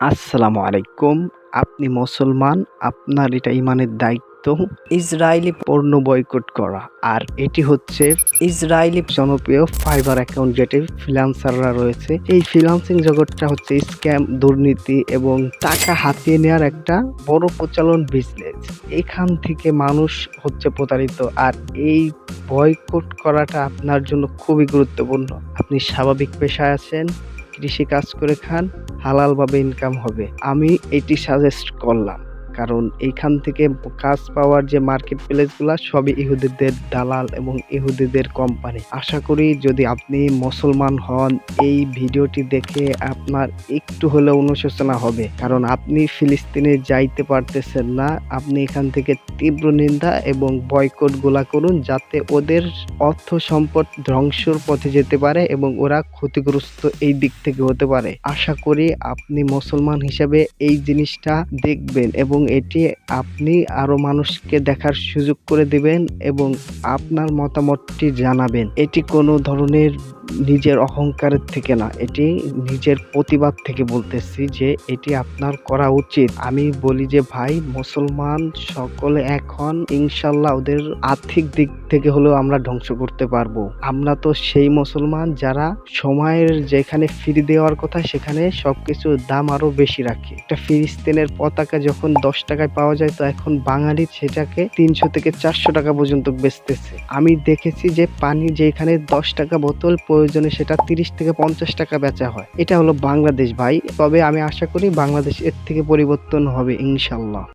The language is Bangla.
আসসালামু আলাইকুম। আপনি মুসলমান, আপনার এটা ঈমানের দায়িত্ব ইসরায়েলি পণ্য বয়কট করা। আর এটি হচ্ছে ইসরায়েলি জনপ্রিয় ফাইবার অ্যাকাউন্ট, যেটি ফ্রিল্যান্সাররা রয়েছে। এই ফ্রিল্যান্সিং জগৎটা হচ্ছে স্ক্যাম, দুর্নীতি এবং টাকা হাতিয়ে নেওয়ার একটা বড় প্রচলন বিজনেস। এখান থেকে মানুষ হচ্ছে প্রতারিত। আর এই বয়কট করাটা আপনার জন্য খুবই গুরুত্বপূর্ণ। আপনি স্বাভাবিক পেশায় আছেন, কৃষি কাজ করে খান, হালালভাবে ইনকাম হবে। আমি এটি সাজেস্ট করলাম। কারণ এইখান থেকে কাজ পাওয়ার যে মার্কেট প্লেসগুলা সবই ইহুদিদের দালাল এবং ইহুদিদের কোম্পানি। আশা করি যদি আপনি মুসলমান হন, এই ভিডিওটি দেখে আপনার একটু হলেও অনুশোচনা হবে। কারণ আপনি ফিলিস্তিনে যাইতে পারতেছেন না। আপনি এখান থেকে তীব্র নিন্দা এবং বয়কট গুলা করুন, যাতে ওদের অর্থ সম্পদ ধ্বংসর পথে যেতে পারে এবং ওরা ক্ষতিগ্রস্ত এই দিক থেকে হতে পারে। আশা করি আপনি মুসলমান হিসেবে এই জিনিসটা দেখবেন এবং এটি আপনি আরো মানুষকে দেখার সুযোগ করে দিবেন এবং আপনার মতামতটি জানাবেন। এটি কোনো ধরনের নিজের অহংকারের থেকে না, এটি নিজের প্রতিবাদ থেকে বলতেছি যে এটি আপনার করা উচিত। আমি বলি যে ভাই, মুসলমান সকলে এখন ইনশাল্লাহ ওদের আর্থিক দিক থেকে হলেও আমরা ধ্বংস করতে পারবো। আমরা তো সেই মুসলমান যারা সময়ের যেখানে ফ্রি দেওয়ার কথা সেখানে সবকিছুর দাম আরো বেশি রাখে। একটা ফিলিস্তিনের পতাকা যখন 10 টাকায় পাওয়া যায়, তো এখন বাঙালি সেটাকে 300 থেকে 400 টাকা পর্যন্ত বেচতেছে। আমি দেখেছি যে পানি যেখানে 10 টাকা বোতল, প্রয়োজনে সেটা 30 থেকে 50 টাকা বেচা হয়। এটা হলো বাংলাদেশ ভাই। তবে আমি আশা করি বাংলাদেশ এর থেকে পরিবর্তন হবে ইনশাল্লাহ।